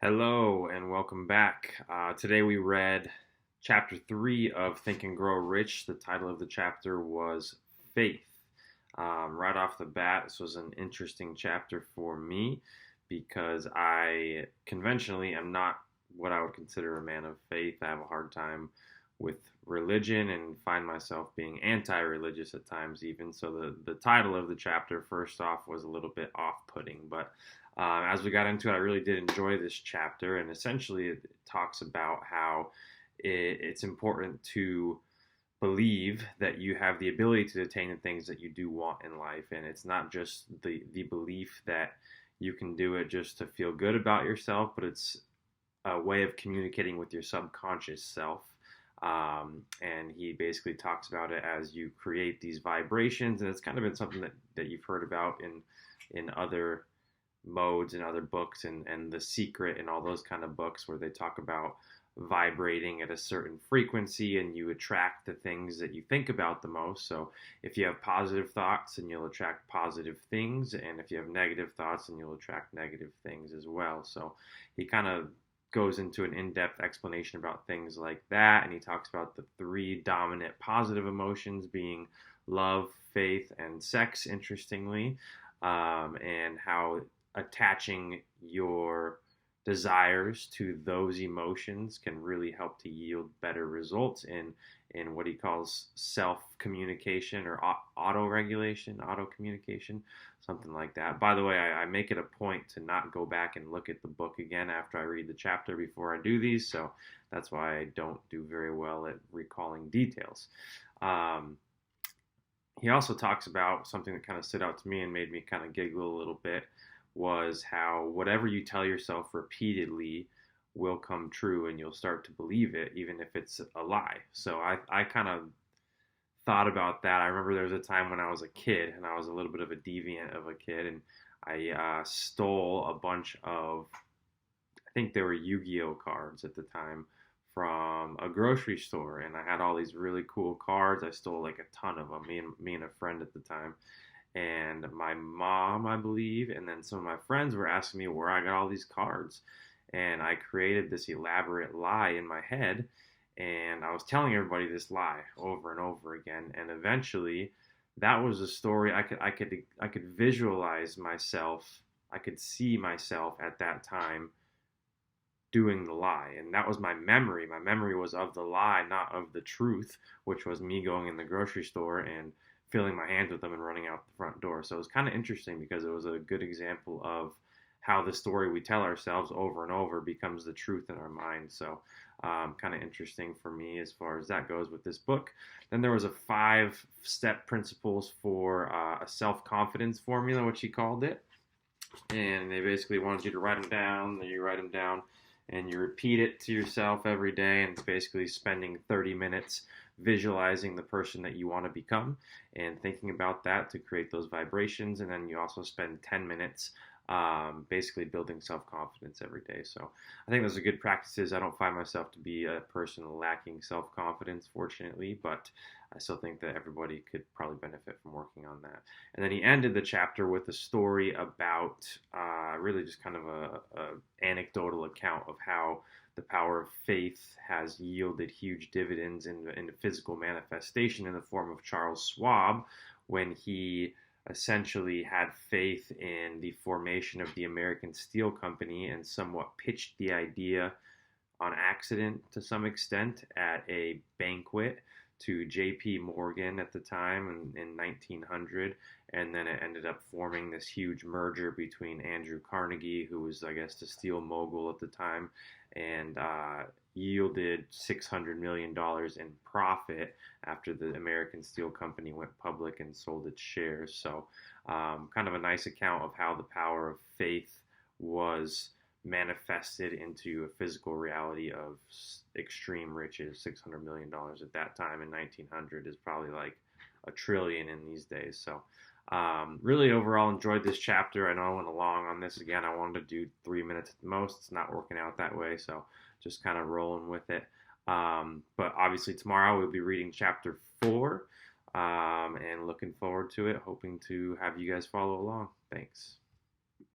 Hello and welcome back. Today we read chapter 3 of Think and Grow Rich. The title of the chapter was Faith. Right off the bat, this was an interesting chapter for me because I conventionally am not what I would consider a man of faith. I have a hard time with religion and find myself being anti-religious at times even. So the title of the chapter, first off, was a little bit off-putting, but as we got into it, I really did enjoy this chapter, and essentially it talks about how it's important to believe that you have the ability to attain the things that you do want in life, and it's not just the belief that you can do it just to feel good about yourself, but it's a way of communicating with your subconscious self. And he basically talks about it as you create these vibrations, and it's kind of been something that you've heard about in other modes and other books and The Secret and all those kind of books where they talk about vibrating at a certain frequency and you attract the things that you think about the most. So if you have positive thoughts, then you'll attract positive things, and if you have negative thoughts, then you'll attract negative things as well. So he kind of goes into an in-depth explanation about things like that, and he talks about the three dominant positive emotions being love, faith, and sex, interestingly, and how attaching your desires to those emotions can really help to yield better results in what he calls self communication or auto regulation, auto communication, something like that. By the way, I make it a point to not go back and look at the book again after I read the chapter before I do these, so that's why I don't do very well at recalling details. He also talks about something that kind of stood out to me and made me kind of giggle a little bit, was how whatever you tell yourself repeatedly will come true and you'll start to believe it even if it's a lie. So I kind of thought about that. I remember there was a time when I was a kid and I was a little bit of a deviant of a kid, and I stole a bunch of, I think they were Yu-Gi-Oh cards at the time, from a grocery store, and I had all these really cool cards. I stole like a ton of them, me and a friend at the time, and my mom, I believe, and then some of my friends were asking me where I got all these cards. And I created this elaborate lie in my head, and I was telling everybody this lie over and over again. And eventually, that was a story I could visualize myself. I could see myself at that time doing the lie, and that was my memory. My memory was of the lie, not of the truth, which was me going in the grocery store and filling my hands with them and running out the front door. So it was kind of interesting because it was a good example of how the story we tell ourselves over and over becomes the truth in our mind. So kind of interesting for me as far as that goes with this book. Then there was a 5-step principles for a self-confidence formula, which he called it. And they basically wanted you to write them down. Then you write them down and you repeat it to yourself every day, and it's basically spending 30 minutes visualizing the person that you want to become and thinking about that to create those vibrations. And then you also spend 10 minutes basically building self-confidence every day. So I think those are good practices. I don't find myself to be a person lacking self-confidence, fortunately, but I still think that everybody could probably benefit from working on that. And then he ended the chapter with a story about really just kind of a anecdotal account of how the power of faith has yielded huge dividends in physical manifestation in the form of Charles Schwab, when he essentially had faith in the formation of the American Steel Company and somewhat pitched the idea on accident to some extent at a banquet to J.P. Morgan at the time in 1900, and then it ended up forming this huge merger between Andrew Carnegie, who was, I guess, the steel mogul at the time, and yielded $600 million in profit after the American Steel Company went public and sold its shares. So kind of a nice account of how the power of faith was manifested into a physical reality of extreme riches. $600 million at that time in 1900 is probably like a trillion in these days. So really overall enjoyed this chapter. I know I went along on this again. I wanted to do 3 minutes at the most. It's not working out that way, so just kind of rolling with it. But obviously tomorrow we'll be reading chapter 4 and looking forward to it. Hoping to have you guys follow along. Thanks.